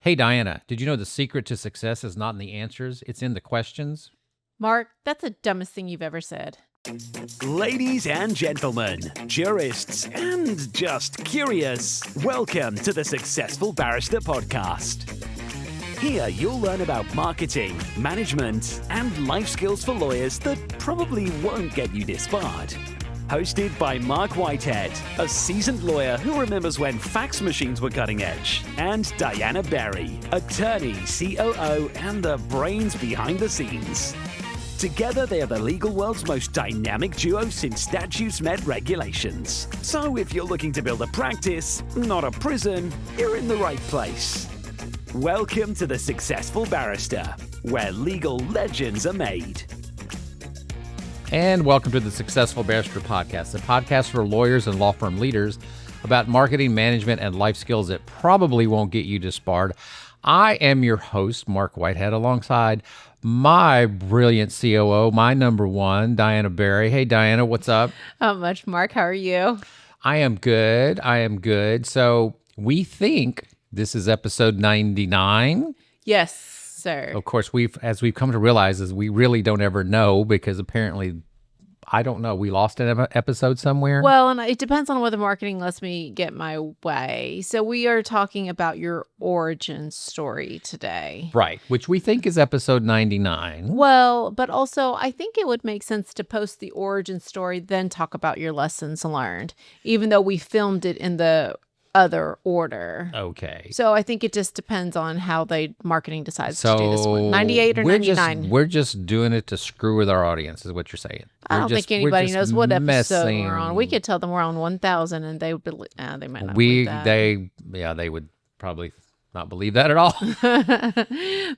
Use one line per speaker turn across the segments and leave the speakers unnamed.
Hey, Diana, did you know the secret to success is not in the answers, it's in the questions?
Mark, that's the dumbest thing you've ever said.
Ladies and gentlemen, jurists and just curious, welcome to the Successful Barrister podcast. Here you'll learn about marketing, management, and life skills for lawyers that probably won't get you disbarred. Hosted by Marc Whitehead, a seasoned lawyer who remembers when fax machines were cutting edge, and Diana Berry, attorney, COO, and the brains behind the scenes. Together, they are the legal world's most dynamic duo since statutes met regulations. So if you're looking to build a practice, not a prison, you're in the right place. Welcome to the Successful Barrister, where legal legends are made.
And welcome to the Successful Barrister podcast, a podcast for lawyers and law firm leaders about marketing, management, and life skills that probably won't get you disbarred. I am your host, Marc Whitehead, alongside my brilliant COO, my number one, Diana Berry. Hey, Diana, what's up?
Not much, Mark. How are you?
I am good. So we think this is episode 99.
Yes, sir.
Of course, as we've come to realize, is we really don't ever know because apparently, I don't know, we lost an episode somewhere.
Well, and it depends on whether marketing lets me get my way. So we are talking about your origin story today.
Right, which we think is episode 99.
Well, but also I think it would make sense to post the origin story, then talk about your lessons learned, even though we filmed it in the other order.
Okay.
So I think it just depends on how the marketing decides to do this one. 98 or 99?
We're just doing it to screw with our audience, is what you're saying.
I don't think anybody knows what episode we're on. We could tell them we're on 1,000 and they would they might not believe that.
They would probably not believe that at all.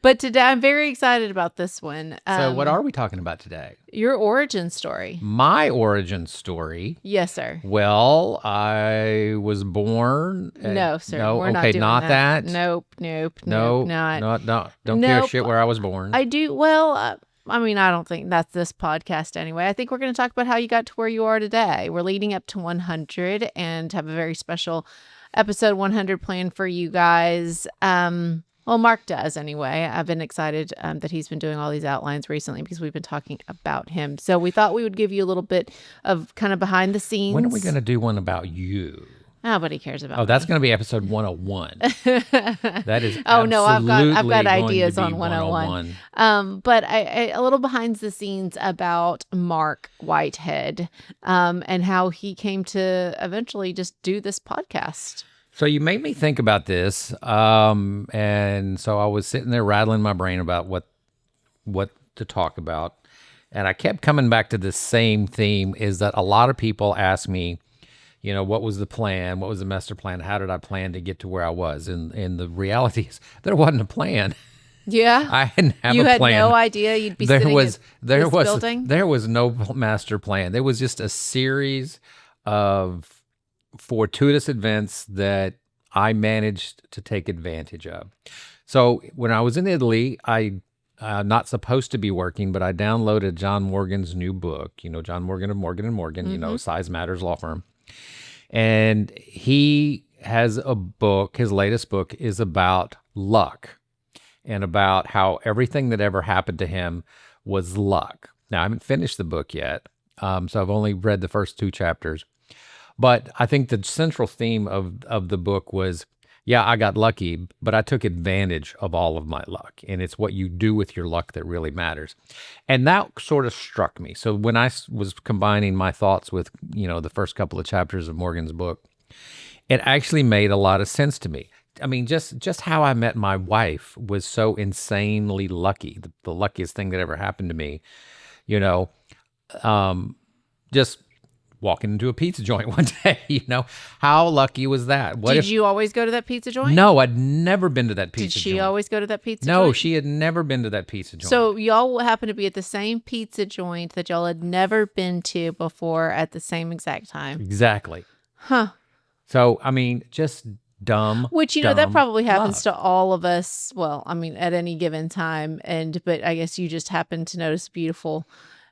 But today I'm very excited about this one.
So what are we talking about today?
Your origin story.
My origin story?
Yes, sir.
Well, I was born.
No, sir.
No,
we're not
okay,
doing
not that.
Nope.
No,
not.
Don't care shit where I was born.
I do. Well, I don't think that's this podcast anyway. I think we're going to talk about how you got to where you are today. We're leading up to 100 and have a very special episode 100 planned for you guys. Well, Mark does anyway. I've been excited that he's been doing all these outlines recently because we've been talking about him. So we thought we would give you a little bit of kind of behind the scenes.
When are we going to do one about you?
Nobody cares about
Oh,
me.
that's going to be episode 101. That is
oh no, I've got ideas
on
101. But I a little behind the scenes about Marc Whitehead and how he came to eventually just do this podcast.
So you made me think about this, and so I was sitting there rattling my brain about what to talk about, and I kept coming back to the same theme: is that a lot of people ask me, you know, what was the plan? What was the master plan? How did I plan to get to where I was? And the reality is there wasn't a plan.
Yeah.
I didn't have a plan.
You had no idea you'd be sitting at this building?
There was no master plan. There was just a series of fortuitous events that I managed to take advantage of. So when I was in Italy, I'm not supposed to be working, but I downloaded John Morgan's new book, John Morgan of Morgan & Morgan, Size Matters Law Firm. And he has a book, his latest book is about luck and about how everything that ever happened to him was luck. Now, I haven't finished the book yet, so I've only read the first 2 chapters. But I think the central theme of the book was, yeah, I got lucky, but I took advantage of all of my luck. And it's what you do with your luck that really matters. And that sort of struck me. So when I was combining my thoughts with, the first couple of chapters of Morgan's book, it actually made a lot of sense to me. I mean, just how I met my wife was so insanely lucky, the luckiest thing that ever happened to me, just walking into a pizza joint one day, how lucky was that?
Did you always go to that pizza joint?
No, I'd never been to that pizza joint.
Did she always go to that pizza joint?
No, she had never been to that pizza joint.
So y'all happen to be at the same pizza joint that y'all had never been to before at the same exact time.
Exactly.
Huh.
So, I mean, just dumb.
Which, that probably happens
luck.
to all of us. Well, I mean, at any given time. But I guess you just happened to notice beautiful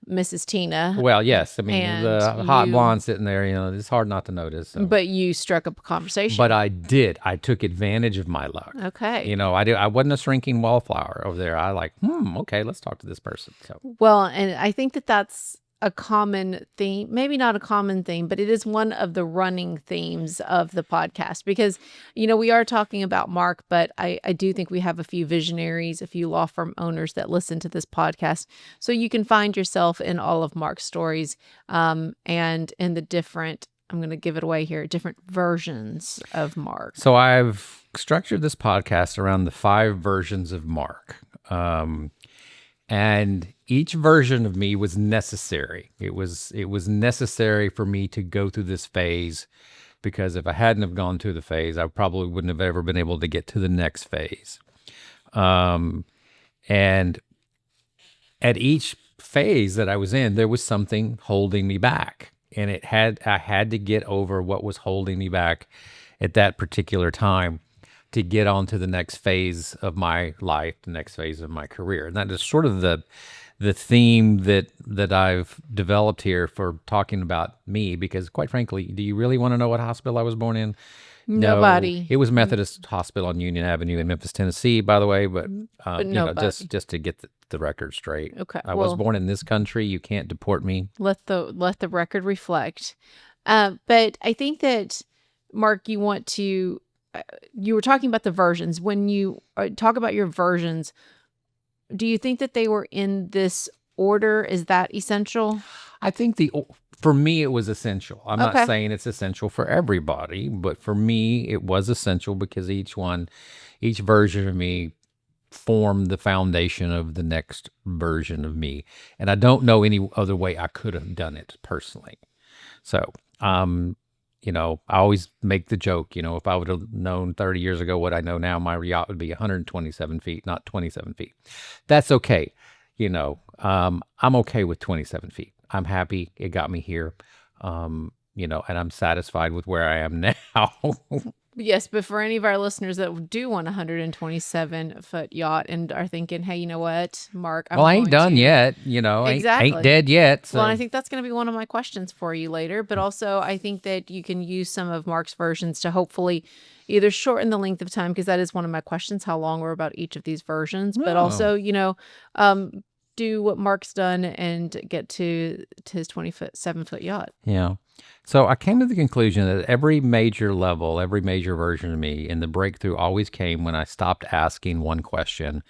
Mrs. Tina.
Well, yes. I mean,
And
the hot
you-
blonde sitting there, it's hard not to notice. So.
But you struck up a conversation.
But I did. I took advantage of my luck.
Okay.
I wasn't a shrinking wallflower over there. I okay, let's talk to this person. So
Well, and I think that that's a common theme, maybe not a common theme, but it is one of the running themes of the podcast because, we are talking about Marc, but I do think we have a few visionaries, a few law firm owners that listen to this podcast. So you can find yourself in all of Marc's stories and in the different, I'm going to give it away here, different versions of Marc.
So I've structured this podcast around the 5 versions of Marc. And each version of me was necessary. It was necessary for me to go through this phase because if I hadn't have gone through the phase, I probably wouldn't have ever been able to get to the next phase. And at each phase that I was in, there was something holding me back. And I had to get over what was holding me back at that particular time to get on to the next phase of my life, the next phase of my career. And that is sort of the theme that I've developed here for talking about me, because quite frankly, do you really want to know what hospital I was born in?
Nobody.
No, it was Methodist Hospital on Union Avenue in Memphis, Tennessee, by the way, but
nobody.
just to get the record straight.
Okay.
I was born in this country. You can't deport me.
Let the record reflect. But I think that, Marc, you were talking about the versions. When you talk about your versions, do you think that they were in this order? Is that essential?
I think for me, it was essential. I'm
Okay.
not saying it's essential for everybody, but for me, it was essential because each version of me formed the foundation of the next version of me. And I don't know any other way I could have done it personally. So, I always make the joke, if I would have known 30 years ago what I know now, my yacht would be 127 feet, not 27 feet. That's okay. I'm okay with 27 feet. I'm happy. It got me here. And I'm satisfied with where I am now.
Yes, but for any of our listeners that do want a 127-foot yacht and are thinking, hey, you know what, Marc,
I ain't done yet.
Exactly.
Ain't dead yet. So.
Well, I think that's going to be one of my questions for you later. But also, I think that you can use some of Marc's versions to hopefully either shorten the length of time, because that is one of my questions, how long we're about each of these versions. But also, do what Marc's done and get to his 27-foot yacht.
Yeah. So I came to the conclusion that every major level, every major version of me, and the breakthrough always came when I stopped asking one question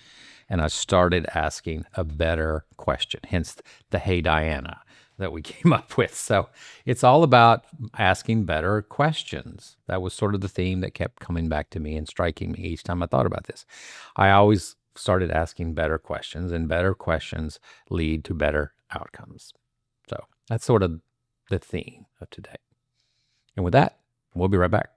and I started asking a better question, hence the Hey Diana that we came up with. So it's all about asking better questions. That was sort of the theme that kept coming back to me and striking me each time I thought about this. I always started asking better questions, and better questions lead to better outcomes. So that's sort of the theme of today. And with that, we'll be right back.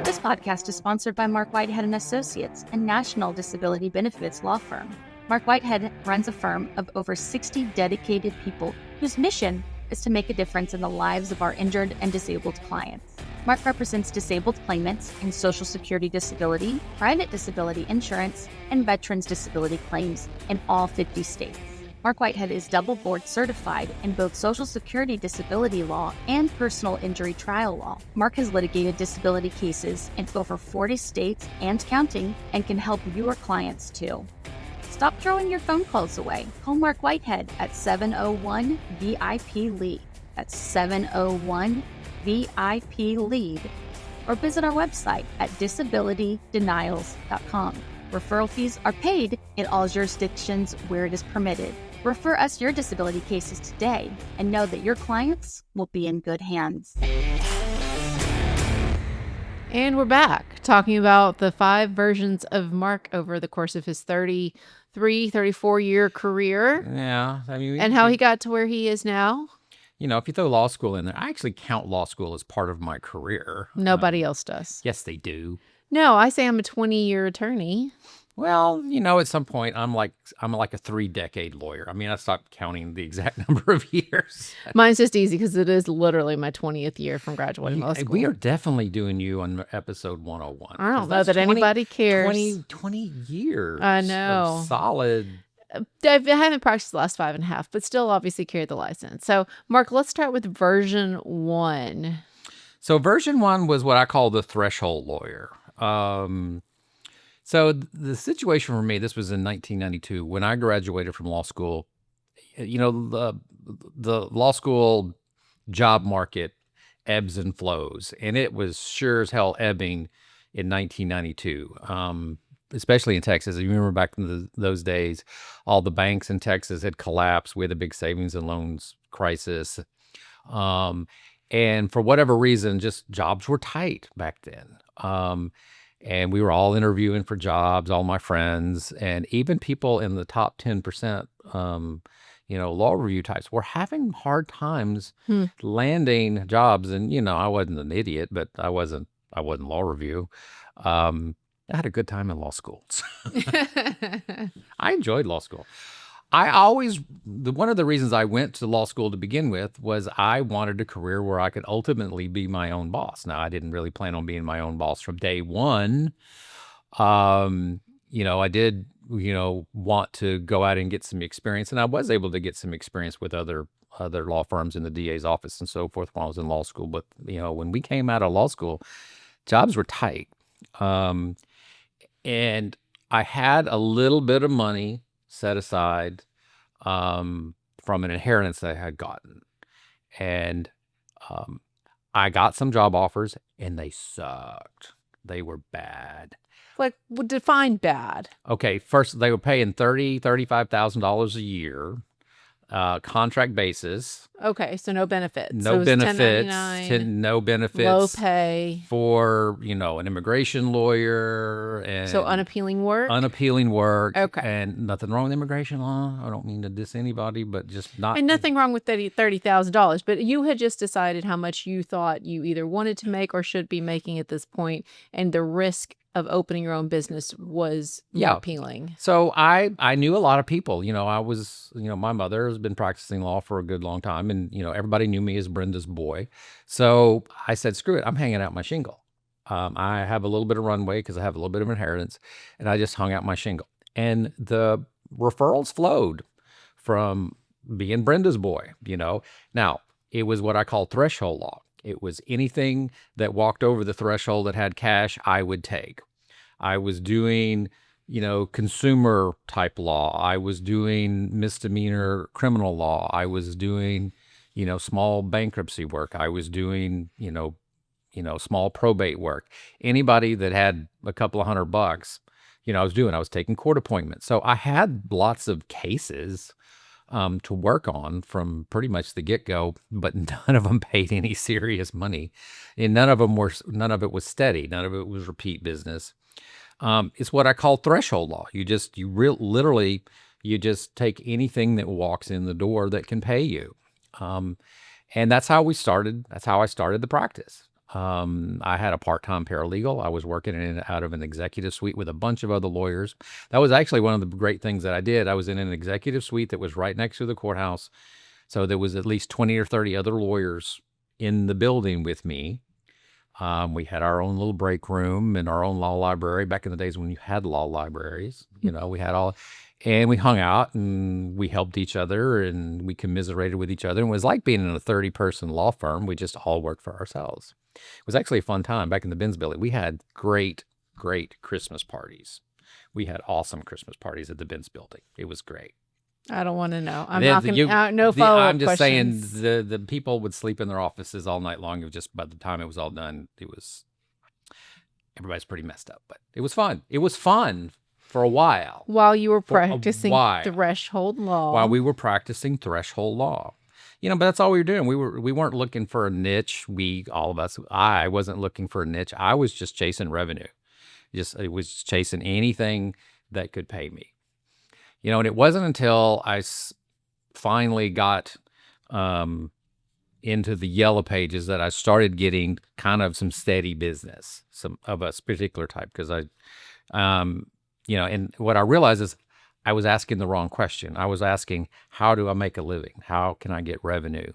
This podcast is sponsored by Marc Whitehead Associates, a national disability benefits law firm. Marc Whitehead runs a firm of over 60 dedicated people whose mission is to make a difference in the lives of our injured and disabled clients. Marc represents disabled claimants in Social Security disability, private disability insurance, and veterans disability claims in all 50 states. Marc Whitehead is double board certified in both Social Security disability law and personal injury trial law. Marc has litigated disability cases in over 40 states and counting, and can help your clients too. Stop throwing your phone calls away. Call Marc Whitehead at 701-VIP-LEAD. That's 701-VIP-LEAD. Or visit our website at disabilitydenials.com. Referral fees are paid in all jurisdictions where it is permitted. Refer us your disability cases today and know that your clients will be in good hands.
And we're back talking about the 5 versions of Marc over the course of his 34-year career.
Yeah. I mean,
and how he got to where he is now.
If you throw law school in there, I actually count law school as part of my career.
Nobody else does.
Yes, they do.
No, I say I'm a 20-year attorney.
Well, at some point, I'm like a 3-decade lawyer. I mean, I stopped counting the exact number of years.
Mine's just easy because it is literally my 20th year from graduating law school.
We are definitely doing you on episode 101.
I don't know that anybody cares.
20 years.
I know.
Of solid
I haven't practiced the last 5.5, but still obviously carry the license. So, Marc, let's start with version 1.
So version 1 was what I call the threshold lawyer. So the situation for me, this was in 1992 when I graduated from law school. The law school job market ebbs and flows, and it was sure as hell ebbing in 1992, especially in Texas. You remember back in those days, all the banks in Texas had collapsed. We had a big savings and loans crisis. And for whatever reason, just jobs were tight back then. And we were all interviewing for jobs, all my friends, and even people in the top 10%, law review types were having hard times landing jobs. And, I wasn't an idiot, but I wasn't law review. I had a good time in law school. I enjoyed law school. One of the reasons I went to law school to begin with was I wanted a career where I could ultimately be my own boss. Now, I didn't really plan on being my own boss from day one. I did, want to go out and get some experience, and I was able to get some experience with other law firms in the DA's office and so forth when I was in law school. But, when we came out of law school, jobs were tight. And I had a little bit of money set aside from an inheritance that I had gotten. And I got some job offers, and they sucked. They were bad.
Like, define bad.
Okay, first, they were paying $35,000 a year, contract basis.
Okay, so no benefits.
No
So
benefits.
1099,
No benefits.
low pay.
For, an immigration lawyer. And
So unappealing work?
Unappealing work.
Okay.
And nothing wrong with immigration law. I don't mean to diss anybody, but just not.
And nothing wrong with $30,000, but you had just decided how much you thought you either wanted to make or should be making at this point, and the risk of opening your own business was not appealing.
So I knew a lot of people. I was, my mother has been practicing law for a good long time, and, everybody knew me as Brenda's boy. So I said, screw it, I'm hanging out my shingle. I have a little bit of runway because I have a little bit of inheritance, and I just hung out my shingle. And the referrals flowed from being Brenda's boy, Now, it was what I call threshold law. It was anything that walked over the threshold that had cash, I would take. I was doing, consumer type law. I was doing misdemeanor criminal law. I was doing, small bankruptcy work. I was doing, small probate work. Anybody that had a couple of $100, I was taking court appointments. So I had lots of cases to work on from pretty much the get-go, but none of them paid any serious money, and none of it was steady. None of it was repeat business. It's what I call threshold law. You just take anything that walks in the door that can pay you, and that's how we started. That's how I started the practice. I had a part-time paralegal. I was working in and out of an executive suite with a bunch of other lawyers. That was actually one of the great things that I did. I was in an executive suite that was right next to the courthouse. So there was at least 20 or 30 other lawyers in the building with me. We had our own little break room and our own law library back in the days when you had law libraries. We had all, and we hung out and we helped each other and we commiserated with each other. And it was like being in a 30-person law firm. We just all worked for ourselves. It was actually a fun time back in the Benz building. We had great, great Christmas parties. We had awesome Christmas parties at the Benz building. It was great.
I don't want to know. I'm not going to, no follow-up questions.
I'm just saying the people would sleep in their offices all night long. It was just by the time it was all done, everybody's pretty messed up. But it was fun. It was fun for a while.
While you were practicing threshold law.
While we were practicing threshold law. But that's all we were doing. We weren't looking for a niche. I wasn't looking for a niche. I was just chasing revenue. It was chasing anything that could pay me. And it wasn't until I finally got into the yellow pages that I started getting kind of some steady business, some of a particular type. Because and what I realized is I was asking the wrong question. I was asking, how do I make a living? How can I get revenue?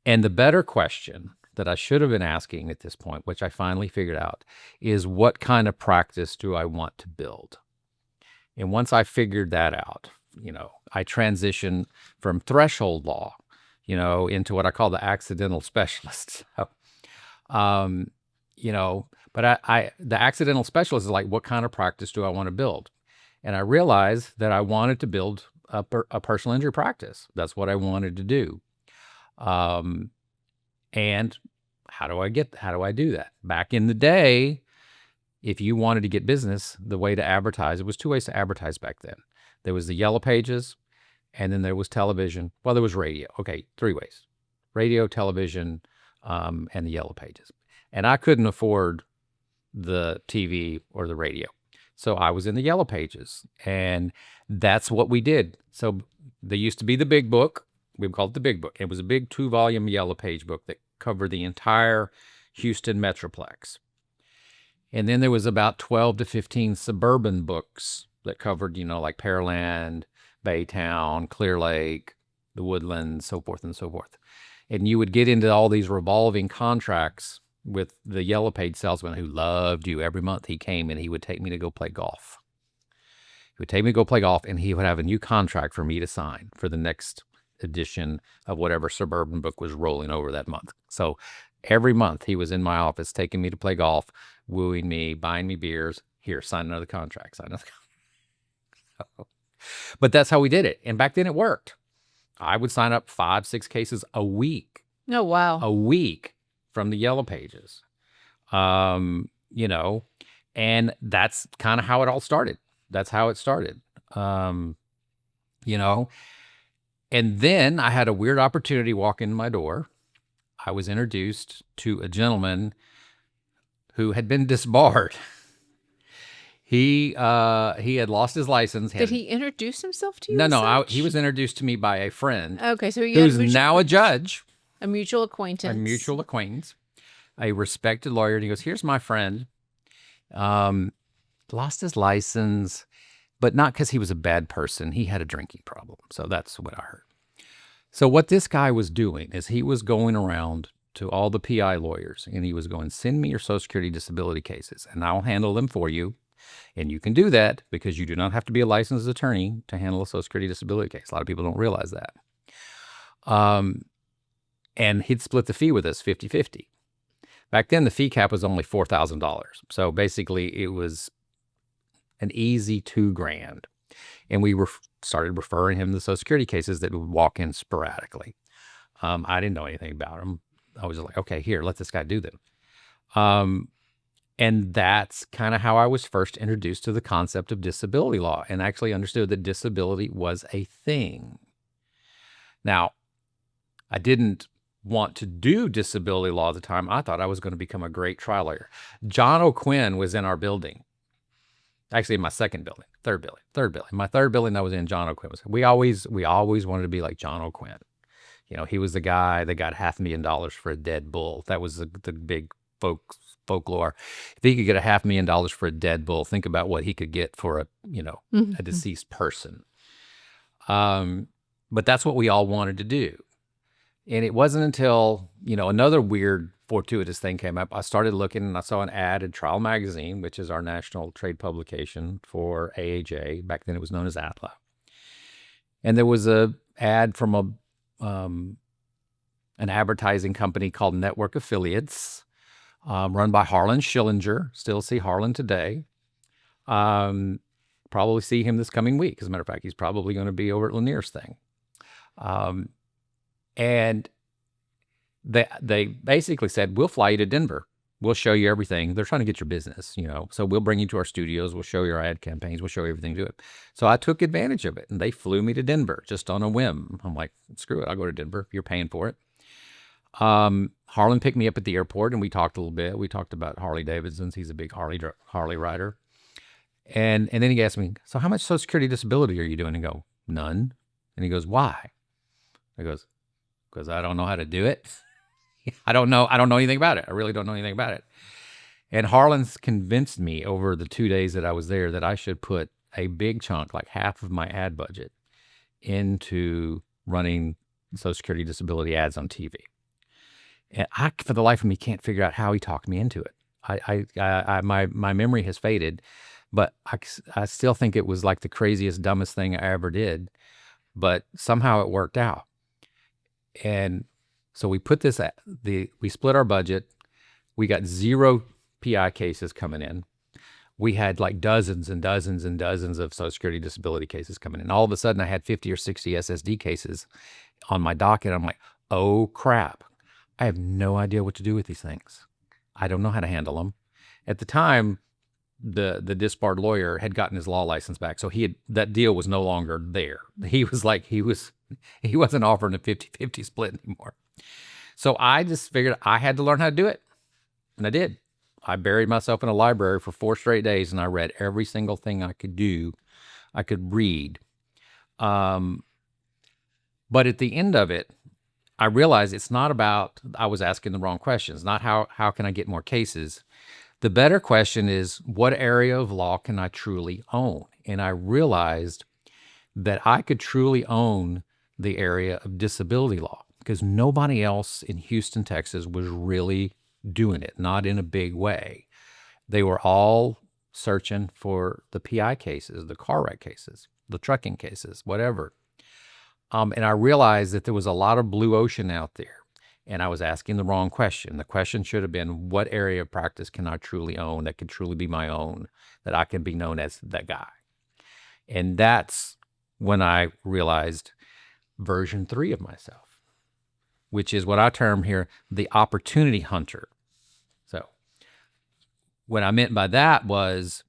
And the better question that I should have been asking at this point, which I finally figured out, is what kind of practice do I want to build? And once I figured that out, I transitioned from threshold law, into what I call the accidental specialist. So, but the accidental specialist is like, what kind of practice do I want to build? And I realized that I wanted to build a personal injury practice. That's what I wanted to do. And how do I do that? Back in the day, if you wanted to get business, the way to advertise, it was two ways to advertise back then. There was the yellow pages, and then there was television. Well, there was radio. Okay, three ways: radio, television, and the yellow pages. And I couldn't afford the TV or the radio. So I was in the yellow pages, and that's what we did. So there used to be the big book. We called it the big book. It was a big 2-volume yellow page book that covered the entire Houston Metroplex. And then there was about 12 to 15 suburban books that covered, like Pearland, Baytown, Clear Lake, the Woodlands, so forth and so forth. And you would get into all these revolving contracts with the yellow page salesman who loved you. Every month he came and he would take me to go play golf. He would take me to go play golf, and he would have a new contract for me to sign for the next edition of whatever suburban book was rolling over that month. So every month he was in my office taking me to play golf, wooing me, buying me beers. Here, sign another contract, sign another contract. But that's how we did it. And back then it worked. I would sign up 5-6 cases a week.
Oh, wow.
A week from the yellow pages. And that's kind of how it all started. That's how it started. And then I had a weird opportunity walk in my door. I was introduced to a gentleman who had been disbarred. He had lost his license.
Did he introduce himself to you?
No. He was introduced to me by a friend.
Okay, so
who's now a judge.
A mutual acquaintance.
A mutual acquaintance. A respected lawyer. And he goes, here's my friend. Lost his license, but not because he was a bad person. He had a drinking problem. So that's what I heard. So what this guy was doing is he was going around to all the PI lawyers, and he was going, send me your Social Security disability cases, and I'll handle them for you. And you can do that because you do not have to be a licensed attorney to handle a Social Security disability case. A lot of people don't realize that. And he'd split the fee with us 50-50. Back then, the fee cap was only $4,000. So basically, it was an easy $2,000. And we started referring him to Social Security cases that would walk in sporadically. I didn't know anything about them. I was like, okay, here, let this guy do them. And that's kind of how I was first introduced to the concept of disability law and actually understood that disability was a thing. Now, I didn't want to do disability law at the time. I thought I was going to become a great trial lawyer. John O'Quinn was in our building. Actually, in my third building. My third building I was in, John O'Quinn was. We always wanted to be like John O'Quinn. He was the guy that got $500,000 for a dead bull. That was the big folklore. If he could get $500,000 for a dead bull, think about what he could get for a deceased person. But that's what we all wanted to do. And it wasn't until, another weird fortuitous thing came up. I started looking and I saw an ad in Trial Magazine, which is our national trade publication for AAJ. Back then it was known as ATLA. And there was a ad from an advertising company called Network Affiliates, run by Harlan Schillinger. Still see Harlan today. Probably see him this coming week. As a matter of fact, he's probably going to be over at Lanier's thing. And they basically said, we'll fly you to Denver. We'll show you everything. They're trying to get your business, So we'll bring you to our studios. We'll show you our ad campaigns. We'll show you everything to it. So I took advantage of it, and they flew me to Denver just on a whim. I'm like, screw it. I'll go to Denver. You're paying for it. Harlan picked me up at the airport, and we talked a little bit. We talked about Harley Davidsons. He's a big Harley rider. And then he asked me, so how much Social Security disability are you doing? And I go, none. And he goes, why? I goes, because I don't know how to do it. I don't know anything about it. I really don't know anything about it. And Harlan's convinced me over the 2 days that I was there that I should put a big chunk, like half of my ad budget, into running Social Security disability ads on TV. And I, for the life of me, can't figure out how he talked me into it. My memory has faded, But I still think it was like the craziest, dumbest thing I ever did. But somehow it worked out. And so we put this we split our budget. We got 0 PI cases coming in. We had like dozens and dozens and dozens of Social Security disability cases coming in. All of a sudden I had 50 or 60 SSD cases on my docket. I'm like, oh crap. I have no idea what to do with these things. I don't know how to handle them. At the time, the disbarred lawyer had gotten his law license back. So that deal was no longer there. He wasn't offering a 50-50 split anymore. So I just figured I had to learn how to do it. And I did. I buried myself in a library for 4 straight days, and I read every single thing I could read. But at the end of it, I realized it's not about, I was asking the wrong questions, not how can I get more cases. The better question is, what area of law can I truly own? And I realized that I could truly own the area of disability law because nobody else in Houston, Texas was really doing it, not in a big way. They were all searching for the PI cases, the car wreck cases, the trucking cases, whatever. And I realized that there was a lot of blue ocean out there. And I was asking the wrong question. The question should have been, what area of practice can I truly own that could truly be my own, that I can be known as that guy? And that's when I realized version 3 of myself, which is what I term here the opportunity hunter. So what I meant by that was,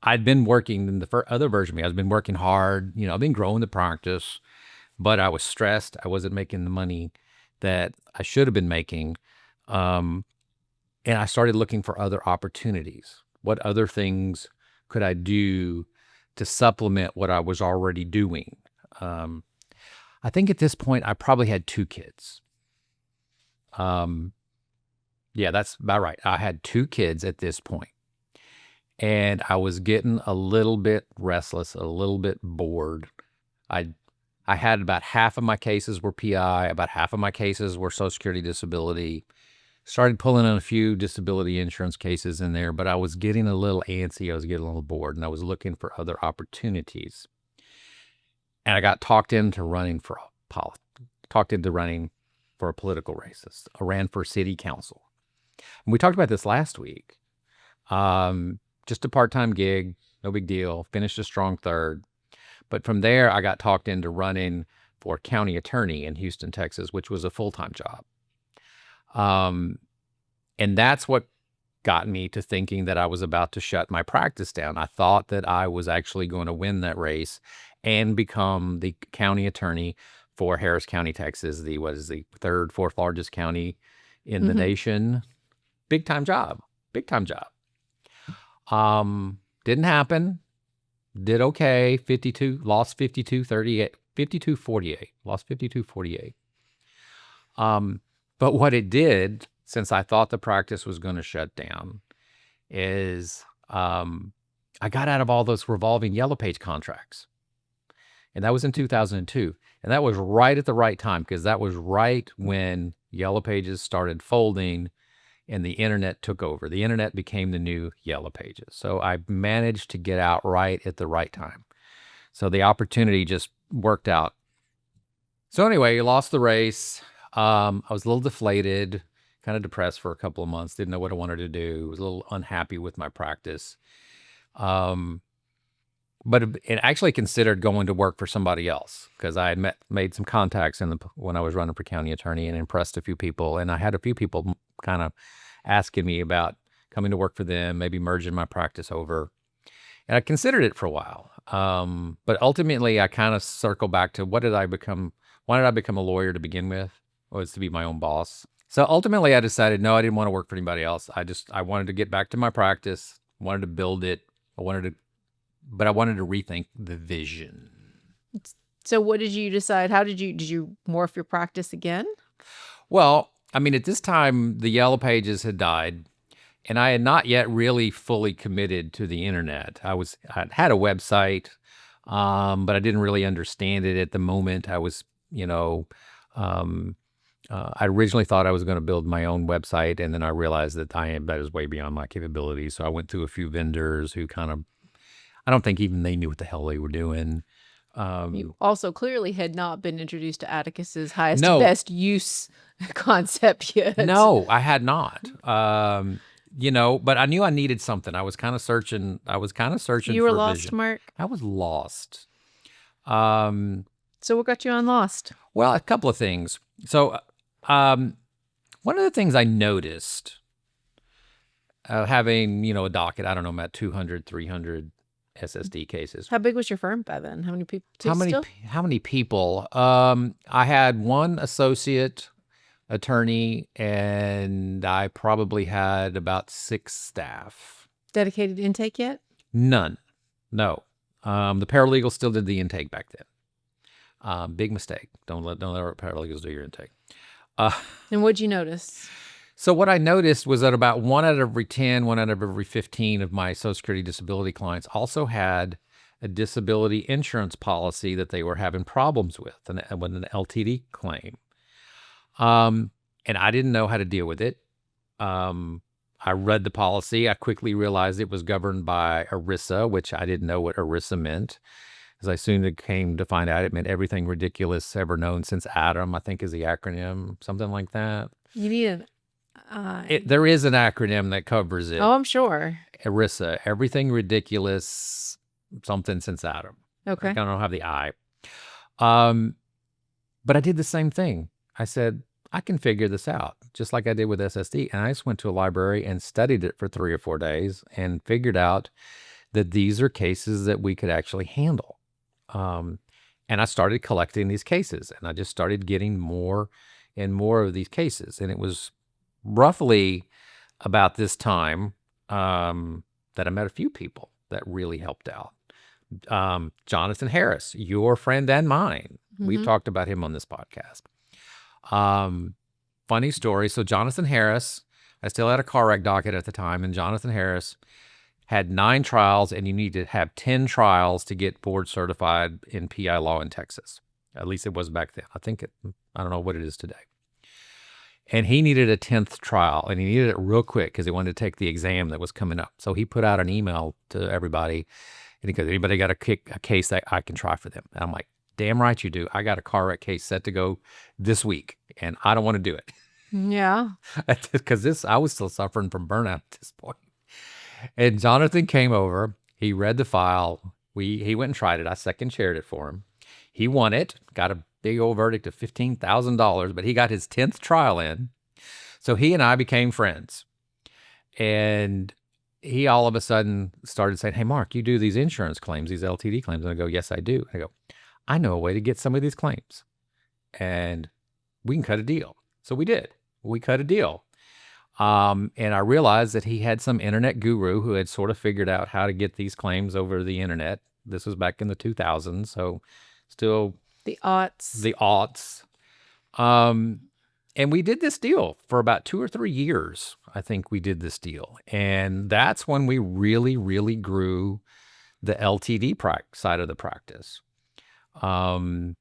I'd been working in the other version of me. I've been working hard. I've been growing the practice. But I was stressed. I wasn't making the money that I should have been making. And I started looking for other opportunities. What other things could I do to supplement what I was already doing? I think at this point, I probably had 2 kids. Yeah, that's about right. I had 2 kids at this point. And I was getting a little bit restless, a little bit bored. I had about half of my cases were PI, about half of my cases were Social Security disability. Started pulling in a few disability insurance cases in there, but I was getting a little antsy. I was getting a little bored, and I was looking for other opportunities. And I got talked into running for a political race. I ran for city council. And we talked about this last week. Just a part-time gig, no big deal. Finished a strong third. But from there, I got talked into running for county attorney in Houston, Texas, which was a full-time job. And that's what got me to thinking that I was about to shut my practice down. I thought that I was actually going to win that race and become the county attorney for Harris County, Texas, the 3rd, 4th largest county in the nation. Big time job. Didn't happen. Did okay, 52, lost 52-38, 52-48, lost 52-48. But what it did, since I thought the practice was going to shut down, is I got out of all those revolving Yellow Page contracts. And that was in 2002. And that was right at the right time, because that was right when Yellow Pages started folding and the internet took over. The internet became the new Yellow Pages. So I managed to get out right at the right time. So the opportunity just worked out. So anyway, I lost the race. I was a little deflated, kind of depressed for a couple of months. Didn't know what I wanted to do. Was a little unhappy with my practice. But it actually considered going to work for somebody else, because I had made some contacts when I was running for county attorney and impressed a few people. And I had a few people kind of asking me about coming to work for them, maybe merging my practice over. And I considered it for a while. But ultimately, I kind of circled back to why did I become a lawyer to begin with? Was to be my own boss. So ultimately, I decided, no, I didn't want to work for anybody else. I wanted to get back to my practice, wanted to build it. But I wanted to rethink the vision.
So what did you decide? Did you morph your practice again?
Well, I mean, at this time, the Yellow Pages had died, and I had not yet really fully committed to the internet. I had a website, but I didn't really understand it at the moment. I I originally thought I was going to build my own website, and then I realized that that is way beyond my capabilities. So I went through a few vendors who I don't think even they knew what the hell they were doing.
You also clearly had not been introduced to Atticus's highest
No.
best use concept yet.
No, I had not. But I knew I needed something. I was kind of searching.
You were
for
lost,
vision.
Mark.
I was lost.
So what got you on Lost?
Well, a couple of things. So, one of the things I noticed, having, a docket, I don't know, about 200, 300 SSD cases.
How big was your firm by then? How many people?
How many people? I had one associate attorney, and I probably had about 6 staff.
Dedicated intake yet?
None. No. The paralegal still did the intake back then. Big mistake. Don't let our paralegals do your intake.
And what'd you notice?
So what I noticed was that about 1 out of every 10, 1 out of every 15 of my Social Security disability clients also had a disability insurance policy that they were having problems with an LTD claim. And I didn't know how to deal with it. I read the policy. I quickly realized it was governed by ERISA, which I didn't know what ERISA meant. As I soon came to find out, it meant everything ridiculous ever known since Adam, I think is the acronym, something like that.
You need an
There is an acronym that covers it.
Oh, I'm sure.
ERISA, everything ridiculous, something since Adam.
Okay.
I don't have the I. But I did the same thing. I said, I can figure this out, just like I did with SSD. And I just went to a library and studied it for 3 or 4 days and figured out that these are cases that we could actually handle. And I started collecting these cases, and I just started getting more and more of these cases. And it was roughly about this time that I met a few people that really helped out. Jonathan Harris, your friend and mine. We've talked about him on this podcast. Funny story. So Jonathan Harris, I still had a car wreck docket at the time, and Jonathan Harris had 9 trials, and you need to have 10 trials to get board certified in PI law in Texas. At least it was back then. I don't know what it is today. And he needed a 10th trial, and he needed it real quick because he wanted to take the exam that was coming up. So he put out an email to everybody, and he goes, anybody got a case that I can try for them? And I'm like, damn right you do. I got a car wreck case set to go this week, and I don't want to do it.
Yeah.
Because I was still suffering from burnout at this point. And Jonathan came over. He read the file. He went and tried it. I second chaired it for him. He won it, got a big old verdict of $15,000, but he got his 10th trial in. So he and I became friends. And he all of a sudden started saying, hey, Mark, you do these insurance claims, these LTD claims. And I go, yes, I do. I go, I know a way to get some of these claims, and we can cut a deal. So we did. We cut a deal. And I realized that he had some internet guru who had sort of figured out how to get these claims over the internet. This was back in the 2000s, so still
The aughts.
And we did this deal for about 2 or 3 years. I think we did this deal. And that's when we really, really grew the LTD side of the practice. And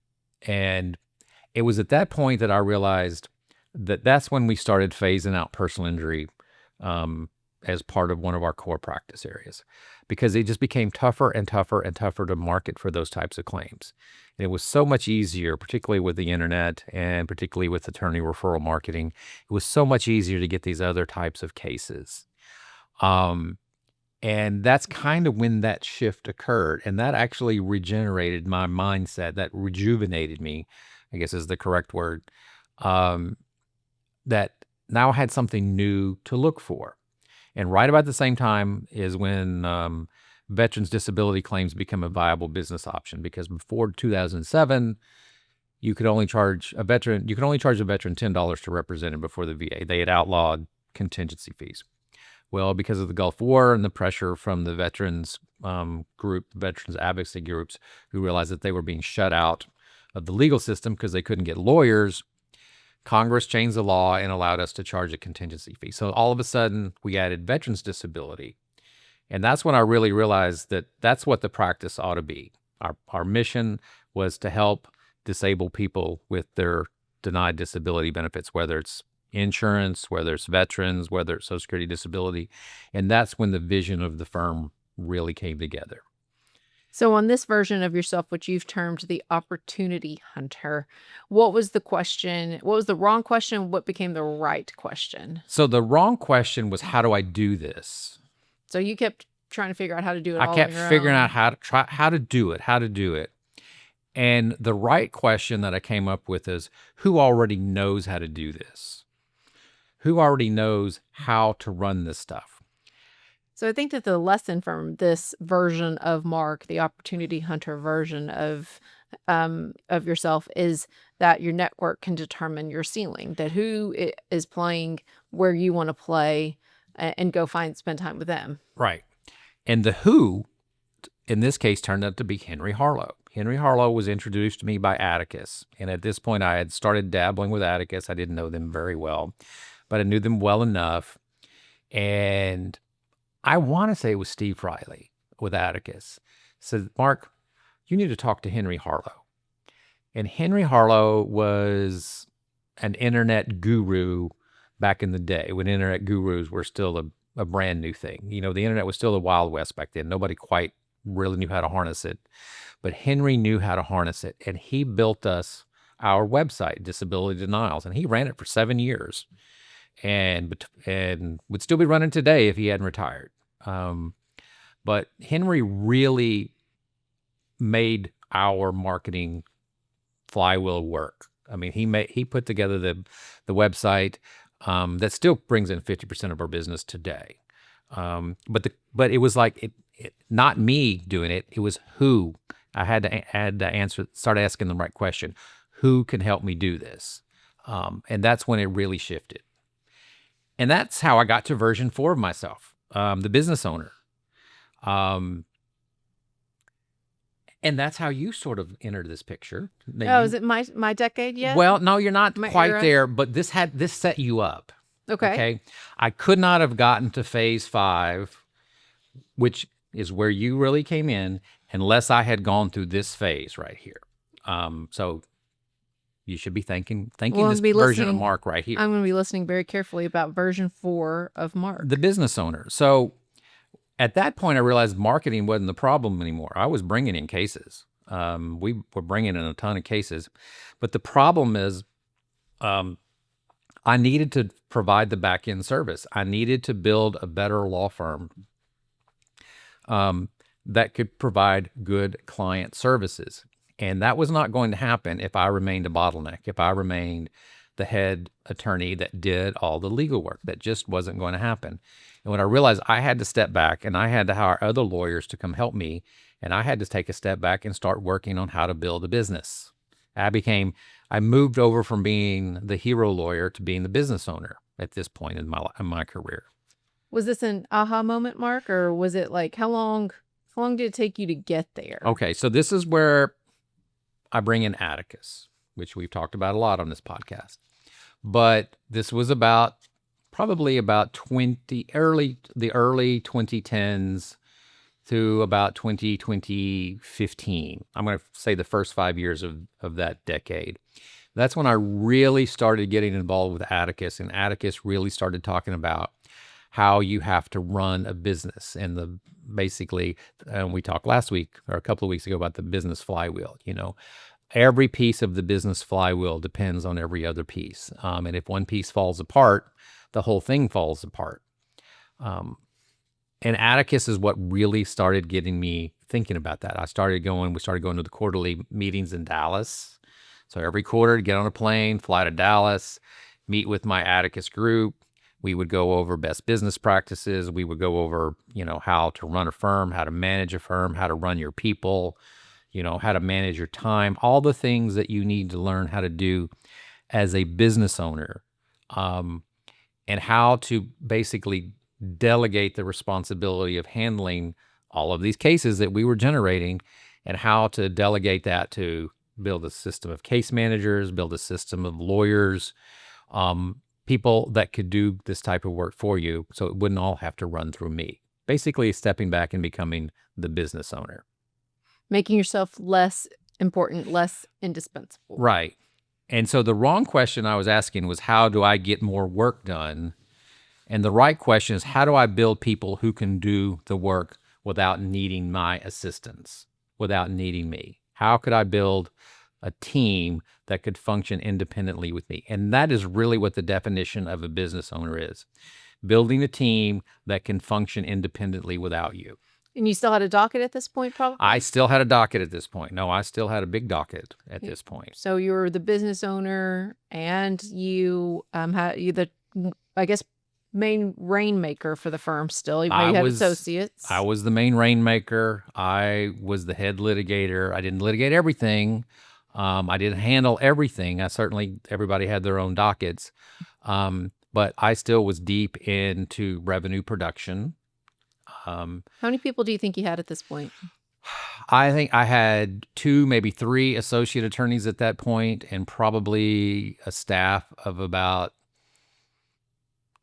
it was at that point that I realized that that's when we started phasing out personal injury as part of one of our core practice areas, because it just became tougher and tougher and tougher to market for those types of claims. And it was so much easier, particularly with the internet and particularly with attorney referral marketing. It was so much easier to get these other types of cases. And that's kind of when that shift occurred. And that actually regenerated my mindset, that rejuvenated me, I guess is the correct word, that now I had something new to look for. And right about the same time is when veterans' disability claims become a viable business option, because before 2007, you could only charge a veteran $10 to represent him before the VA. They had outlawed contingency fees. Well, because of the Gulf War and the pressure from the veterans veterans advocacy groups, who realized that they were being shut out of the legal system because they couldn't get lawyers, Congress changed the law and allowed us to charge a contingency fee. So all of a sudden, we added veterans disability. And that's when I really realized that that's what the practice ought to be. Our mission was to help disabled people with their denied disability benefits, whether it's insurance, whether it's veterans, whether it's Social Security disability. And that's when the vision of the firm really came together.
So on this version of yourself, which you've termed the opportunity hunter, what was the question? What was the wrong question? What became the right question?
So the wrong question was, how do I do this?
So you kept trying to figure out how to do it.
I
all
kept
on your
figuring
own.
out how to do it. And the right question that I came up with is, who already knows how to do this? Who already knows how to run this stuff?
So I think that the lesson from this version of Marc, the opportunity hunter version of yourself, is that your network can determine your ceiling. That who is playing where you want to play, and go spend time with them.
Right. And the who, in this case, turned out to be Henry Harlow. Henry Harlow was introduced to me by Atticus. And at this point, I had started dabbling with Atticus. I didn't know them very well, but I knew them well enough. And I want to say it was Steve Riley with Atticus. Said, Marc, you need to talk to Henry Harlow. And Henry Harlow was an internet guru back in the day when internet gurus were still a brand new thing. You know, the internet was still the Wild West back then. Nobody quite really knew how to harness it. But Henry knew how to harness it. And he built us our website, Disability Denials. And he ran it for 7 years. And would still be running today if he hadn't retired. But Henry really made our marketing flywheel work. I mean, he put together the website that still brings in 50% of our business today. But it was like it not me doing it. It was who. I had to start asking the right question. Who can help me do this? And that's when it really shifted. And that's how I got to version 4 of myself, the business owner. And that's how you sort of entered this picture.
Is it my decade yet?
Well, no, you're not
My
quite
era?
there, but this set you up.
Okay.
I could not have gotten to phase 5, which is where you really came in, unless I had gone through this phase right here. So you should be thanking this version of Marc right here.
I'm going to be listening very carefully about version 4 of Marc.
The business owner. So at that point, I realized marketing wasn't the problem anymore. I was bringing in cases. We were bringing in a ton of cases. But the problem is I needed to provide the back-end service. I needed to build a better law firm that could provide good client services. And that was not going to happen if I remained a bottleneck, if I remained the head attorney that did all the legal work. That just wasn't going to happen. And when I realized I had to step back and I had to hire other lawyers to come help me, and I had to take a step back and start working on how to build a business. I moved over from being the hero lawyer to being the business owner at this point in my career.
Was this an aha moment, Marc, or was it like how long did it take you to get there?
Okay, so this is where I bring in Atticus, which we've talked about a lot on this podcast. But this was probably about the early 2010s to about 2015. I'm going to say the first 5 years of that decade. That's when I really started getting involved with Atticus, and Atticus really started talking about how you have to run a business and we talked last week or a couple of weeks ago about the business flywheel. You know, every piece of the business flywheel depends on every other piece. And if one piece falls apart, the whole thing falls apart. And Atticus is what really started getting me thinking about that. We started going to the quarterly meetings in Dallas. So every quarter, get on a plane, fly to Dallas, meet with my Atticus group. We would go over best business practices. We would go over, how to run a firm, how to manage a firm, how to run your people, how to manage your time, all the things that you need to learn how to do as a business owner, and how to basically delegate the responsibility of handling all of these cases that we were generating, and how to delegate that to build a system of case managers, build a system of lawyers, people that could do this type of work for you so it wouldn't all have to run through me. Basically stepping back and becoming the business owner.
Making yourself less important, less indispensable.
Right. And so the wrong question I was asking was, how do I get more work done? And the right question is, how do I build people who can do the work without needing my assistance, without needing me? How could I build a team that could function independently with me? And that is really what the definition of a business owner is: building a team that can function independently without you.
And you still had a docket at this point, probably?
I still had a docket at this point. No, I still had a big docket at this point.
So you were the business owner, and you had I guess, main rainmaker for the firm still, even though you had associates.
I was the main rainmaker. I was the head litigator. I didn't litigate everything. I didn't handle everything. Everybody had their own dockets. But I still was deep into revenue production.
How many people do you think you had at this point?
I think I had 2, maybe 3 associate attorneys at that point, and probably a staff of about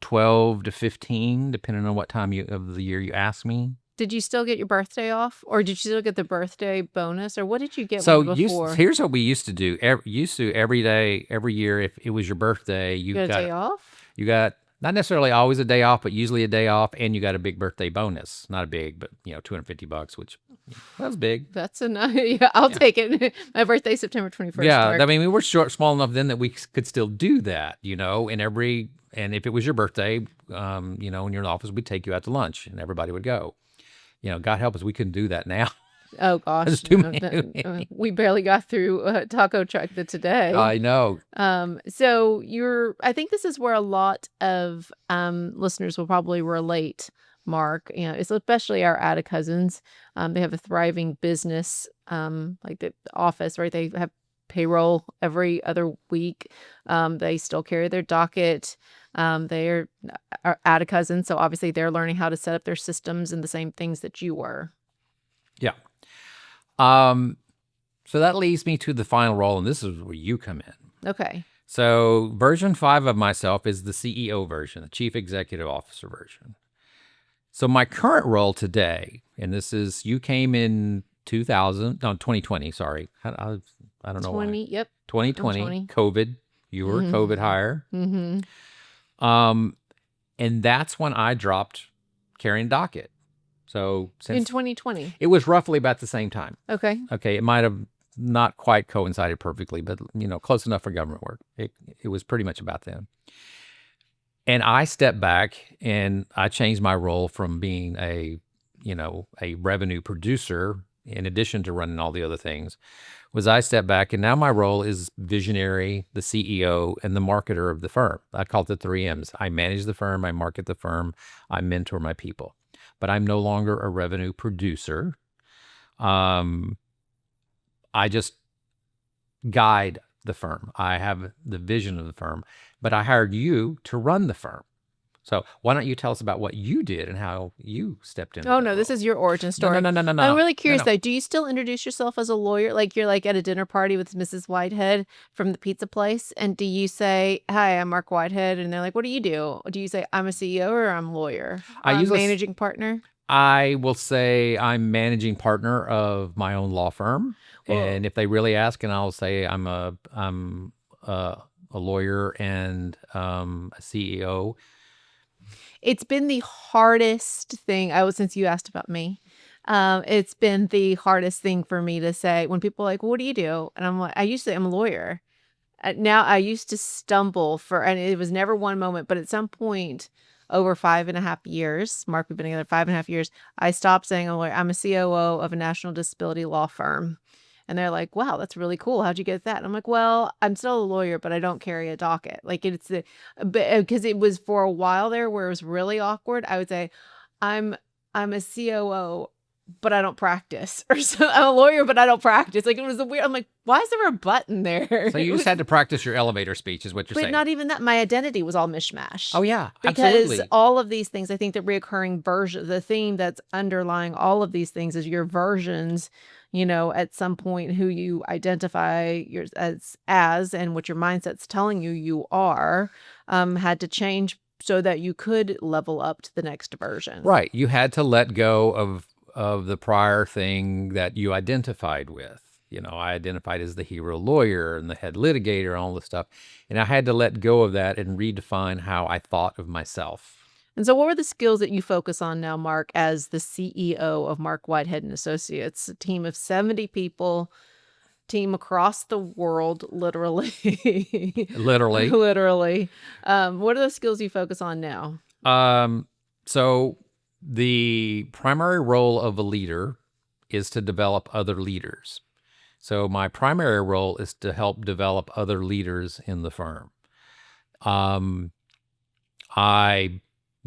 12 to 15, depending on what time of the year you ask me.
Did you still get your birthday off, or did you still get the birthday bonus, or what did you get before?
Here's what we used to do. Every day, every year, if it was your birthday, you got
a day off?
You got not necessarily always a day off, but usually a day off, and you got a big birthday bonus. Not a big, but $250, which that's big.
That's enough. Yeah, I'll take it. My birthday's September 21st.
Yeah, I mean, we were small enough then that we could still do that, and if it was your birthday, when you're in the office, we'd take you out to lunch, and everybody would go. God help us, we couldn't do that now.
Oh gosh,
There's too many.
We barely got through taco truck today.
I know.
So I think this is where a lot of listeners will probably relate, Marc. Especially our Ada cousins. They have a thriving business, like the office, right? They have payroll every other week. They still carry their docket. They are Ada cousins, so obviously they're learning how to set up their systems and the same things that you were.
Yeah. So that leads me to the final role, and this is where you come in.
Okay.
So version 5 of myself is the CEO version, the Chief Executive Officer version. So my current role today, and you came in 2020, sorry. I don't know why.
Yep.
2020, COVID. You were a COVID hire.
Mm-hmm.
And that's when I dropped carrying docket. So
in 2020,
it was roughly about the same time.
Okay.
It might have not quite coincided perfectly, but close enough for government work. It was pretty much about then. And I stepped back and I changed my role from being a revenue producer, in addition to running all the other things, I stepped back, and now my role is visionary, the CEO, and the marketer of the firm. I call it the 3 M's. I manage the firm, I market the firm, I mentor my people. But I'm no longer a revenue producer. I just guide the firm. I have the vision of the firm, but I hired you to run the firm. So why don't you tell us about what you did and how you stepped in?
Oh, no, this is your origin story.
No.
I'm really curious, though. Do you still introduce yourself as a lawyer? Like you're like at a dinner party with Mrs. Whitehead from the pizza place. And do you say, hi, I'm Marc Whitehead? And they're like, what do you do? Do you say, I'm a CEO or I'm a lawyer? I'm managing partner?
I will say I'm managing partner of my own law firm. Whoa. And if they really ask, and I'll say I'm a lawyer and a CEO.
It's been the hardest thing, since you asked about me, it's been the hardest thing for me to say when people are like, well, what do you do? And I'm like, I used to say I'm a lawyer. Now I used to stumble and it was never one moment, but at some point over 5.5 years, Marc, we've been together 5.5 years, I stopped saying I'm a lawyer. I'm a COO of a national disability law firm. And they're like, wow, that's really cool. How'd you get that? And I'm like, well, I'm still a lawyer, but I don't carry a docket. Like because it was for a while there where it was really awkward. I would say I'm a COO, but I don't practice. Or so I'm a lawyer, but I don't practice. Like it was weird. I'm like, why is there a button there?
So you just had to practice your elevator speech is what you're saying.
But not even that. My identity was all mishmash.
Oh, yeah,
because
absolutely.
all of these things, I think the reoccurring version, the theme that's underlying all of these things is your versions, at some point who you identify as and what your mindset's telling you are, had to change so that you could level up to the next version.
Right. You had to let go of the prior thing that you identified with. I identified as the hero lawyer and the head litigator and all this stuff. And I had to let go of that and redefine how I thought of myself.
And so what were the skills that you focus on now, Marc, as the CEO of Marc Whitehead and Associates, a team of 70 people, team across the world, literally.
Literally.
Literally. What are the skills you focus on now?
So the primary role of a leader is to develop other leaders. So my primary role is to help develop other leaders in the firm.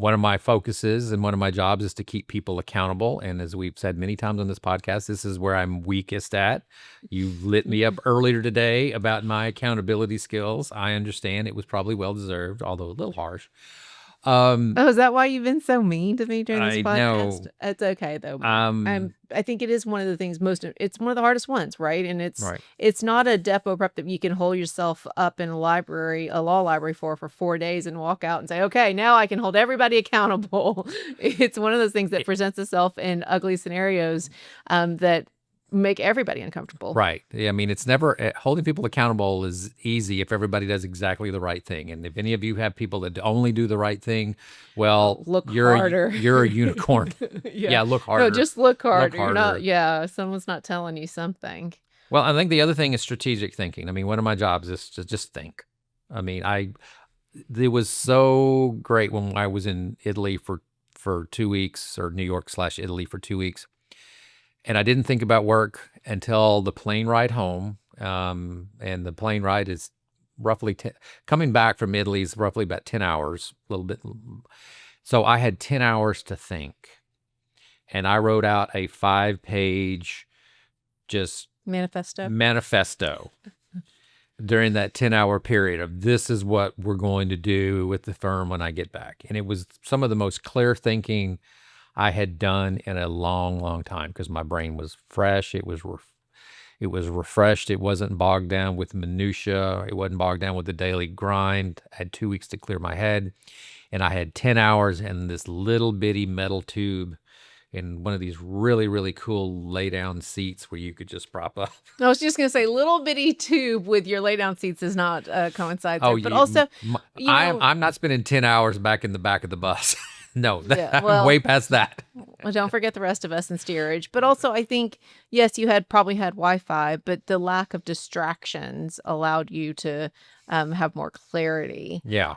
One of my focuses and one of my jobs is to keep people accountable. And as we've said many times on this podcast, this is where I'm weakest at. You lit me up earlier today about my accountability skills. I understand it was probably well-deserved, although a little harsh.
Is that why you've been so mean to me during this
I
podcast?
know.
It's okay though. I think it is one of the things it's one of the hardest ones, right? And it's not a depot prep that you can hold yourself up in a law library for 4 days and walk out and say, okay, now I can hold everybody accountable. It's one of those things that presents itself in ugly scenarios that make everybody uncomfortable.
Right. I mean, it's never holding people accountable is easy if everybody does exactly the right thing. And if any of you have people that only do the right thing, well,
look harder.
You're a unicorn. Yeah, look harder.
No, just look harder.
Look harder.
Someone's not telling you something.
Well, I think the other thing is strategic thinking. I mean, one of my jobs is to just think. I mean, it was so great when I was in Italy for 2 weeks, or New York/Italy for 2 weeks. And I didn't think about work until the plane ride home. And the plane ride is roughly coming back from Italy is roughly about 10 hours, a little bit. So I had 10 hours to think. And I wrote out a 5-page just manifesto during that 10-hour period of this is what we're going to do with the firm when I get back. And it was some of the most clear thinking I had done in a long, long time because my brain was fresh. It was refreshed. It wasn't bogged down with minutia. It wasn't bogged down with the daily grind. I had 2 weeks to clear my head, and I had 10 hours in this little bitty metal tube in one of these really, really cool lay-down seats where you could just prop up.
I was just going to say, little bitty tube with your lay-down seats is not coincides.
Oh,
there. But also,
I'm not spending 10 hours back in the back of the bus. No, I'm way past that.
Well, don't forget the rest of us in steerage. But also, I think, yes, you probably had Wi-Fi, but the lack of distractions allowed you to have more clarity.
Yeah.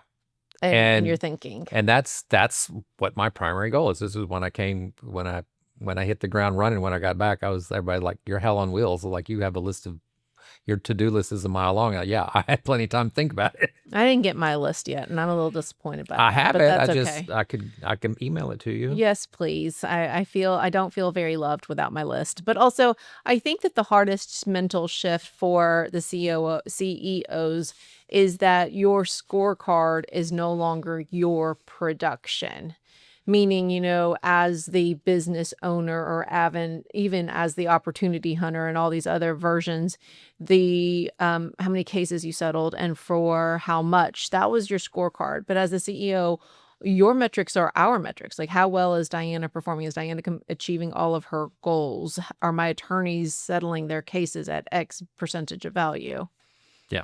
In your thinking.
And that's what my primary goal is. This is when I hit the ground running. When I got back, everybody like, you're hell on wheels. Like, you have a list of, your to-do list is a mile long. Yeah, I had plenty of time to think about it.
I didn't get my list yet, and I'm a little disappointed by it.
I have
but
it.
That's okay.
I can email it to you.
Yes, please. I don't feel very loved without my list. But also, I think that the hardest mental shift for the CEOs is that your scorecard is no longer your production. Meaning, as the business owner or even as the opportunity hunter and all these other versions, the how many cases you settled and for how much, that was your scorecard. But as the CEO, your metrics are our metrics. Like, how well is Diana performing? Is Diana achieving all of her goals? Are my attorneys settling their cases at X percentage of value?
Yeah.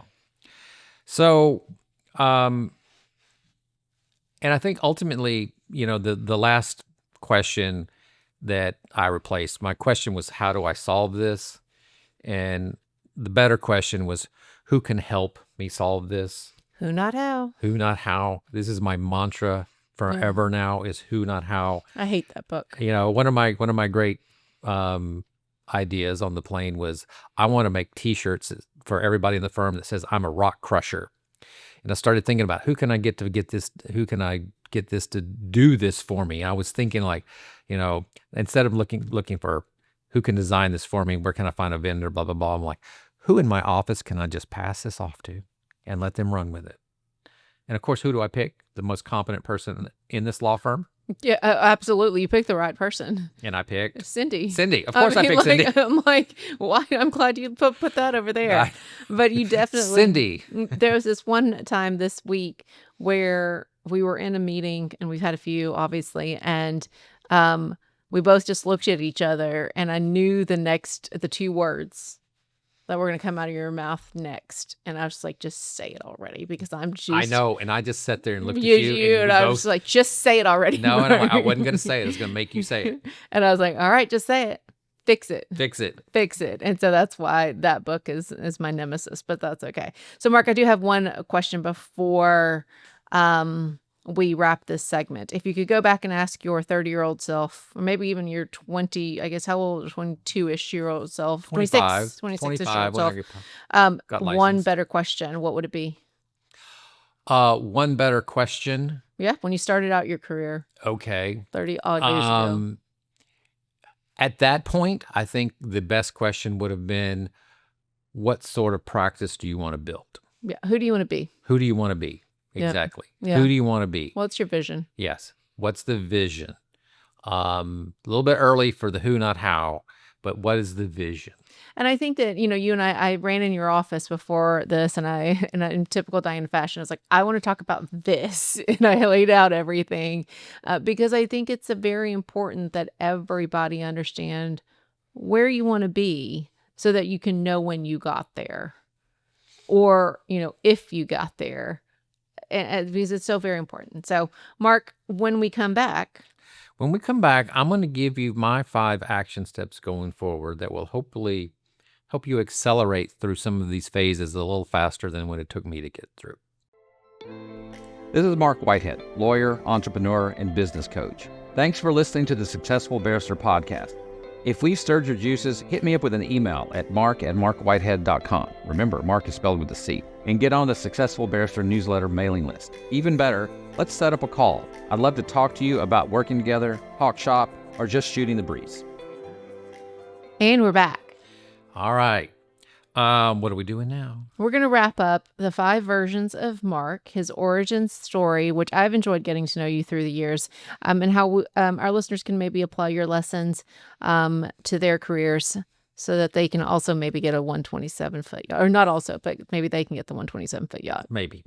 So, and I think ultimately, the last question that I replaced, my question was, how do I solve this? And the better question was, who can help me solve this?
Who, not how.
Who, not how. This is my mantra forever now, is who, not how.
I hate that book.
One of my great ideas on the plane was, I want to make T-shirts for everybody in the firm that says, I'm a rock crusher. And I started thinking about who can I get this to do this for me. I was thinking like, instead of looking for who can design this for me, where can I find a vendor, blah, blah, blah. I'm like, who in my office can I just pass this off to and let them run with it? And of course, who do I pick? The most competent person in this law firm.
Yeah, absolutely. You picked the right person.
And I picked
Cindy.
Of course, I picked Cindy.
I'm like, why? I'm glad you put that over there. But you definitely.
Cindy.
There was this one time this week where we were in a meeting, and we've had a few, obviously, and we both just looked at each other, and I knew the 2 words. that were going to come out of your mouth next. And I was just like, just say it already because I'm just.
I know. And I just sat there and looked at you.
And I was like, just say it already.
No, and I'm like, I wasn't going to say it. I was going to make you say it.
And I was like, all right, just say it. Fix it.
Fix it.
Fix it. And so that's why that book is my nemesis, but that's okay. So Marc, I do have one question before we wrap this segment. If you could go back and ask your 30-year-old self, or maybe even your 20, I guess how old, 22-ish-year-old self, 26-ish-year-old self, one better question, what would it be?
One better question.
Yeah, when you started out your career.
Okay.
30 odd years ago.
At that point, I think the best question would have been, what sort of practice do you want to build?
Yeah. Who do you want to be?
Who do you want to be? Exactly.
Yeah.
Who do you want to be?
What's your vision?
Yes. What's the vision? A little bit early for the who, not how, but what is the vision? And
I think that, you and I ran in your office before this, and in typical Diana fashion, I was like, I want to talk about this. And I laid out everything because I think it's very important that everybody understand where you want to be so that you can know when you got there or, if you got there. And because it's so very important. So, Marc, when we come back, I'm
going to give you my 5 action steps going forward that will hopefully help you accelerate through some of these phases a little faster than what it took me to get through.
This is Marc Whitehead, lawyer, entrepreneur, and business coach. Thanks for listening to the Successful Barrister podcast. If we've stirred your juices, hit me up with an email at marc@marcwhitehead.com. Remember, Marc is spelled with a C. And get on the Successful Barrister newsletter mailing list. Even better, let's set up a call. I'd love to talk to you about working together, talk shop, or just shooting the breeze.
And we're back.
All right. What are we doing now?
We're going to wrap up the 5 versions of Marc, his origin story, which I've enjoyed getting to know you through the years, and how our listeners can maybe apply your lessons to their careers so that they can also maybe get a 127-foot yacht. Or not also, but maybe they can get the 127-foot yacht.
Maybe.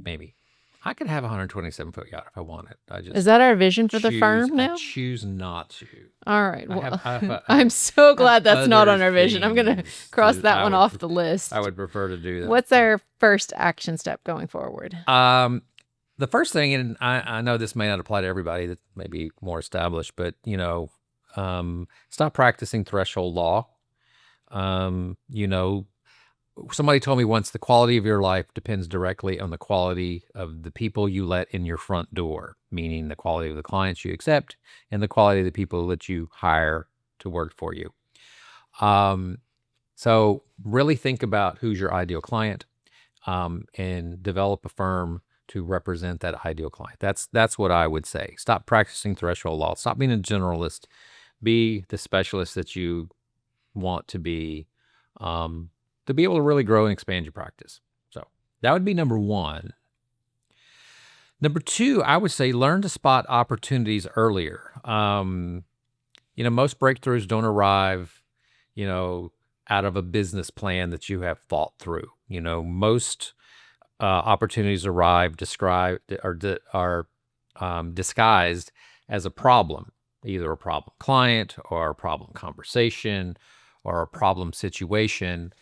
I could have a 127-foot yacht if I wanted.
Is that our vision for the firm now?
I choose not to.
All right. Well, I'm so glad that's not on our vision. I'm going to cross that one off the list.
I would prefer to do that.
What's our first action step going forward?
The first thing, and I know this may not apply to everybody that may be more established, but, stop practicing threshold law. Somebody told me once the quality of your life depends directly on the quality of the people you let in your front door, meaning the quality of the clients you accept and the quality of the people that you hire to work for you. So really think about who's your ideal client and develop a firm to represent that ideal client. That's what I would say. Stop practicing threshold law. Stop being a generalist. Be the specialist that you want to be able to really grow and expand your practice. So that would be number 1. Number 2, I would say learn to spot opportunities earlier. Most breakthroughs don't arrive, out of a business plan that you have thought through. Most opportunities arrive disguised as a problem, either a problem client or a problem conversation or a problem situation.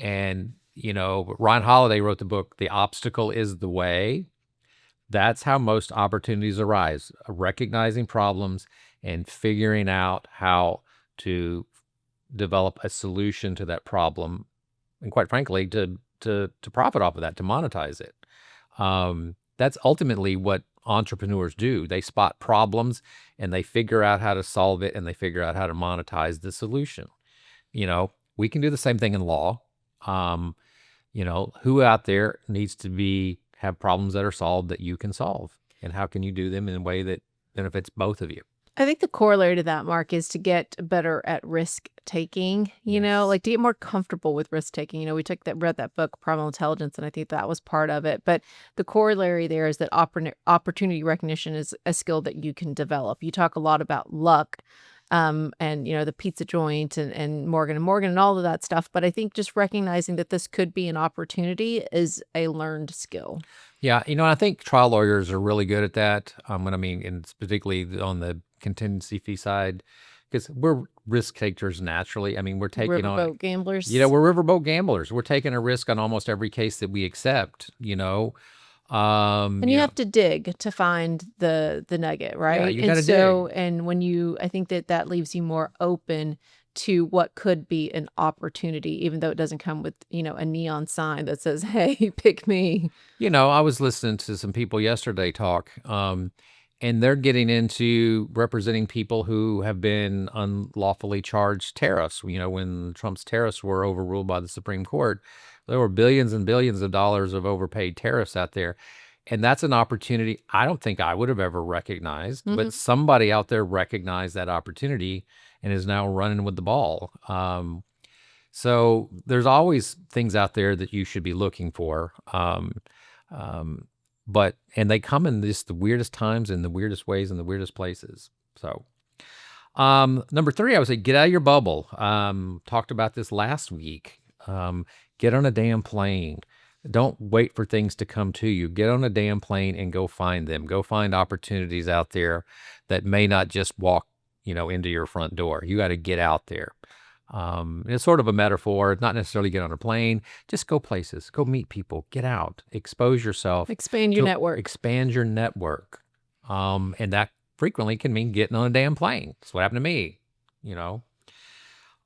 And, Ryan Holiday wrote the book, The Obstacle is the Way. That's how most opportunities arise, recognizing problems and figuring out how to develop a solution to that problem. And quite frankly, to profit off of that, to monetize it. That's ultimately what entrepreneurs do. They spot problems and they figure out how to solve it and they figure out how to monetize the solution. We can do the same thing in law. Who out there needs to have problems that are solved that you can solve, and how can you do them in a way that benefits both of you?
I think the corollary to that, Marc, is to get better at risk taking, to get more comfortable with risk taking. We read that book, Primal Intelligence, and I think that was part of it. But the corollary there is that opportunity recognition is a skill that you can develop. You talk a lot about luck. And the pizza joint and Morgan & Morgan and all of that stuff. But I think just recognizing that this could be an opportunity is a learned skill.
Yeah. I think trial lawyers are really good at that. And particularly on the contingency fee side, because we're risk takers naturally. I mean, we're taking on,
Riverboat gamblers.
we're riverboat gamblers. We're taking a risk on almost every case that we accept,
And you have to dig to find the nugget, right?
you
and
gotta
so, and I think that leaves you more open to what could be an opportunity, even though it doesn't come with, a neon sign that says, "Hey, pick me."
I was listening to some people yesterday talk, and they're getting into representing people who have been unlawfully charged tariffs. When Trump's tariffs were overruled by the Supreme Court, there were billions and billions of dollars of overpaid tariffs out there. And that's an opportunity I don't think I would have ever recognized, but somebody out there recognized that opportunity and is now running with the ball. So there's always things out there that you should be looking for. And they come in just the weirdest times, in the weirdest ways, in the weirdest places. So, number 3, I would say get out of your bubble. Talked about this last week. Get on a damn plane. Don't wait for things to come to you. Get on a damn plane and go find them. Go find opportunities out there that may not just walk, into your front door. You got to get out there. It's sort of a metaphor, not necessarily get on a plane. Just go places, go meet people, get out, expose yourself.
Expand your network.
Expand your network. And that frequently can mean getting on a damn plane. That's what happened to me,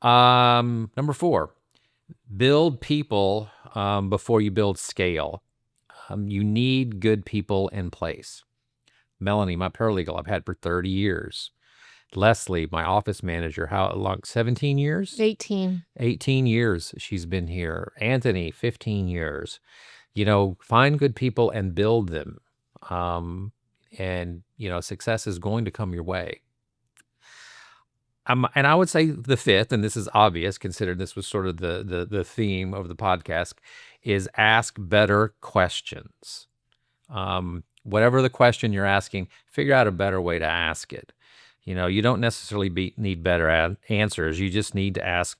Number 4, build people before you build scale. You need good people in place. Melanie, my paralegal, I've had for 30 years. Leslie, my office manager, how long? 17 years?
18.
18 years she's been here. Anthony, 15 years. Find good people and build them. And success is going to come your way. And I would say the 5th, and this is obvious, considering this was sort of the theme of the podcast, is ask better questions. Whatever the question you're asking, figure out a better way to ask it. You don't necessarily need better answers. You just need to ask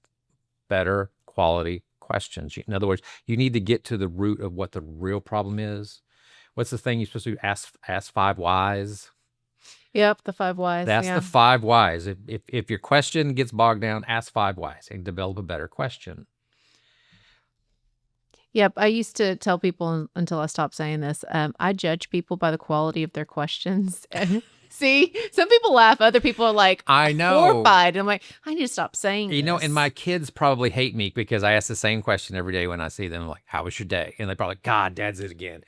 better quality questions. In other words, you need to get to the root of what the real problem is. What's the thing you're supposed to do? Ask 5 whys.
Yep, the 5 whys.
That's the 5 whys. If your question gets bogged down, ask 5 whys and develop a better question.
Yep, I used to tell people until I stopped saying this. I judge people by the quality of their questions. See, some people laugh. Other people are like,
I know,
horrified. I'm like, I need to stop saying this.
And my kids probably hate me because I ask the same question every day when I see them. I'm like, how was your day? And they probably, God, Dad's it again.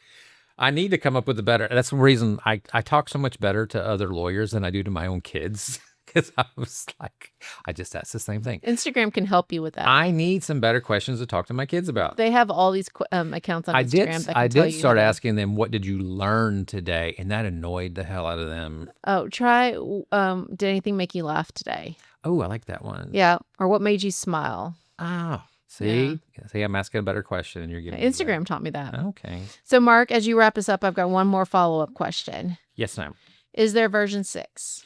I need to come up with a better. That's the reason I talk so much better to other lawyers than I do to my own kids. Because I was like, I just asked the same thing.
Instagram can help you with that.
I need some better questions to talk to my kids about.
They have all these accounts on Instagram.
I did start asking them, what did you learn today? And that annoyed the hell out of them.
Oh, try, did anything make you laugh today?
Oh, I like that one.
Yeah. Or what made you smile?
Oh, see, I'm asking a better question and you're giving
Instagram taught me that.
Okay.
So, Mark, as you wrap us up, I've got one more follow-up question.
Yes, ma'am.
Is there version 6?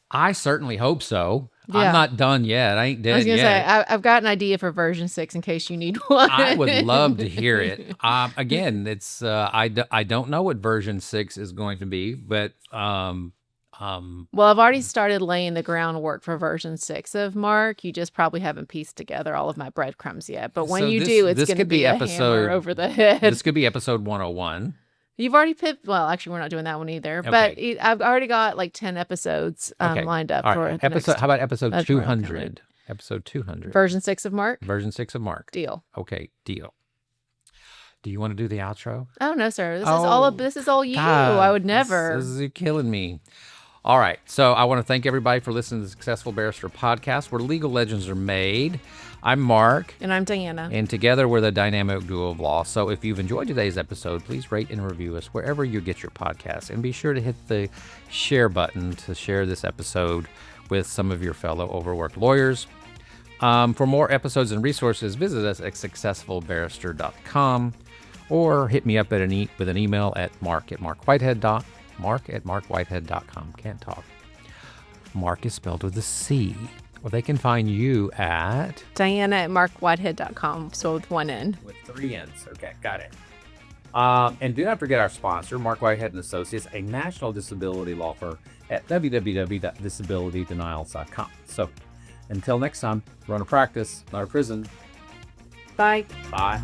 I certainly hope so.
Yeah.
I'm not done yet. I ain't dead yet.
I was going to say, I've got an idea for version 6 in case you need one.
I would love to hear it. Again, it's I don't know what version 6 is going to be, but
well, I've already started laying the groundwork for version 6 of Mark. You just probably haven't pieced together all of my breadcrumbs yet. But when you do, it's going to be a hammer over the head.
This could be episode 101.
You've already picked. Well, actually, we're not doing that one either.
Okay.
But I've already got like 10 episodes lined up for the next.
How about episode
That's where I'm
200? Episode 200.
Version 6 of Mark?
Version 6 of Mark.
Deal.
Okay, deal. Do you want to do the outro?
Oh, no, sir. This is all you.
God,
I would never.
This is killing me. All right. So I want to thank everybody for listening to the Successful Barrister podcast, where legal legends are made. I'm Mark.
And I'm Diana.
And together we're the dynamic duo of law. So if you've enjoyed today's episode, please rate and review us wherever you get your podcasts. And be sure to hit the share button to share this episode with some of your fellow overworked lawyers. For more episodes and resources, visit us at successfulbarrister.com or hit me up with an email at marc@marcwhitehead.com. Can't talk. Marc is spelled with a C. Well, they can find you at
Diana@marcwhitehead.com, so with one N.
With 3 N's. Okay, got it. And do not forget our sponsor, Marc Whitehead Associates, a national disability law firm at www.disabilitydenials.com. So until next time, run a practice, not a prison.
Bye.
Bye.